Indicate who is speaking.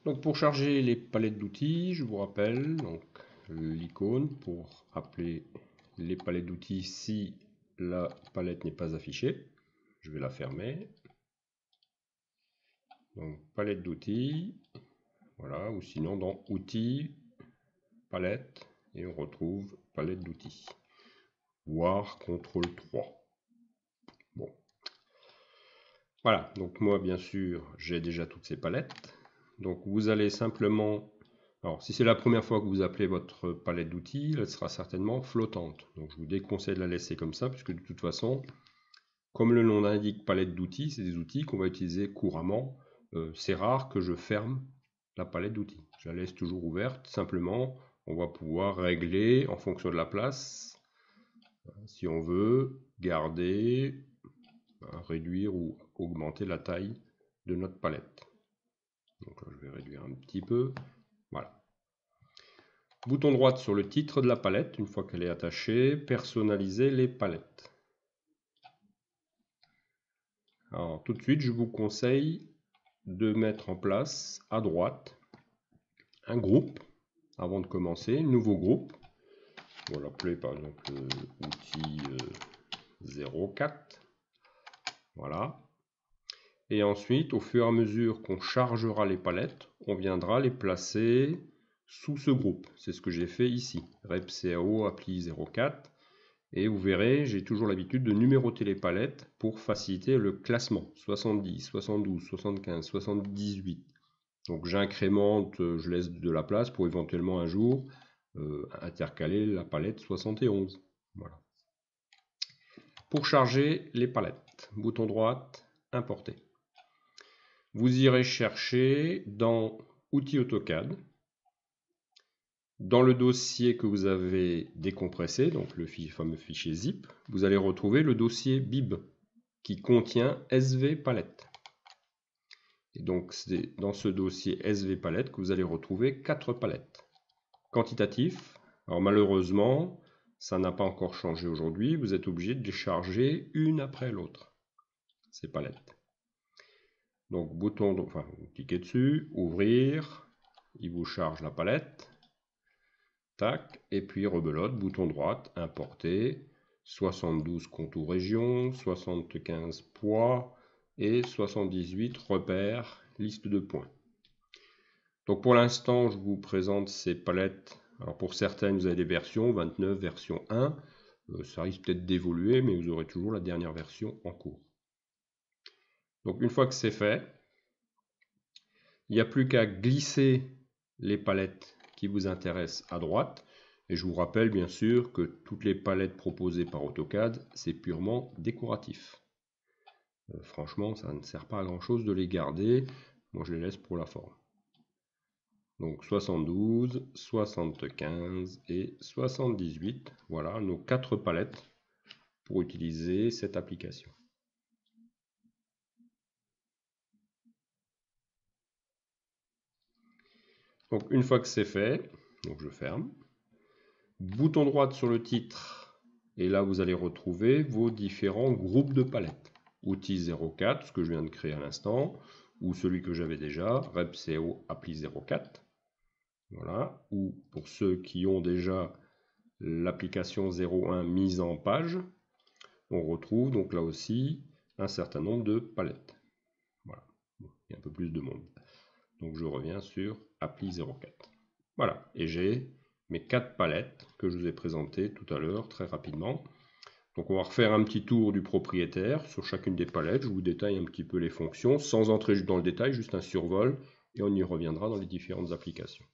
Speaker 1: Donc pour charger les palettes d'outils, je vous rappelle donc l'icône pour appeler les palettes d'outils si la palette n'est pas affichée. Je vais la fermer. Donc palette d'outils, voilà, ou sinon dans outils, palette, et on retrouve palette d'outils. Voire CTRL 3. Bon. Voilà, donc moi bien sûr j'ai déjà toutes ces palettes. Donc vous allez simplement, alors si c'est la première fois que vous appelez votre palette d'outils, elle sera certainement flottante. Donc je vous déconseille de la laisser comme ça, puisque de toute façon, comme le nom l'indique, palette d'outils, c'est des outils qu'on va utiliser couramment. C'est rare que je ferme la palette d'outils. Je la laisse toujours ouverte, simplement on va pouvoir régler en fonction de la place, si on veut garder, réduire ou augmenter la taille de notre palette. Donc là, je vais réduire un petit peu. Voilà. Bouton droit sur le titre de la palette, une fois qu'elle est attachée, personnaliser les palettes. Alors tout de suite, je vous conseille de mettre en place à droite un groupe avant de commencer, nouveau groupe. On va l'appeler par exemple outil 04. Voilà. Et ensuite, au fur et à mesure qu'on chargera les palettes, on viendra les placer sous ce groupe. C'est ce que j'ai fait ici. RepCAO appli 04. Et vous verrez, j'ai toujours l'habitude de numéroter les palettes pour faciliter le classement. 70, 72, 75, 78. Donc j'incrémente, je laisse de la place pour éventuellement un jour intercaler la palette 71. Voilà. Pour charger les palettes, bouton droit, importer. Vous irez chercher dans Outils AutoCAD, dans le dossier que vous avez décompressé, donc le fameux fichier zip, vous allez retrouver le dossier bib qui contient SV palette. Et donc c'est dans ce dossier SV palette que vous allez retrouver 4 palettes. Quantitatif, alors malheureusement, ça n'a pas encore changé aujourd'hui, vous êtes obligé de les charger une après l'autre, ces palettes. Donc bouton, enfin vous cliquez dessus, ouvrir, il vous charge la palette, tac, et puis rebelote, bouton droit, importer, 72 contours région, 75 poids et 78 repères, liste de points. Donc pour l'instant, je vous présente ces palettes. Alors pour certaines, vous avez des versions 29, version 1. Ça risque peut-être d'évoluer, mais vous aurez toujours la dernière version en cours. Donc une fois que c'est fait, il n'y a plus qu'à glisser les palettes qui vous intéressent à droite. Et je vous rappelle bien sûr que toutes les palettes proposées par AutoCAD, c'est purement décoratif. Franchement, ça ne sert pas à grand chose de les garder. Moi, je les laisse pour la forme. Donc 72, 75 et 78. Voilà nos 4 palettes pour utiliser cette application. Donc une fois que c'est fait, donc je ferme. Bouton droit sur le titre et là vous allez retrouver vos différents groupes de palettes. Outil 04, ce que je viens de créer à l'instant, ou celui que j'avais déjà, RepCAO appli 04. Voilà, ou pour ceux qui ont déjà l'application 01 mise en page, on retrouve donc là aussi un certain nombre de palettes. Voilà, bon, il y a un peu plus de monde. Donc je reviens sur appli 04. Voilà, et j'ai mes 4 palettes que je vous ai présentées tout à l'heure très rapidement. Donc on va refaire un petit tour du propriétaire sur chacune des palettes. Je vous détaille un petit peu les fonctions sans entrer dans le détail, juste un survol, et on y reviendra dans les différentes applications.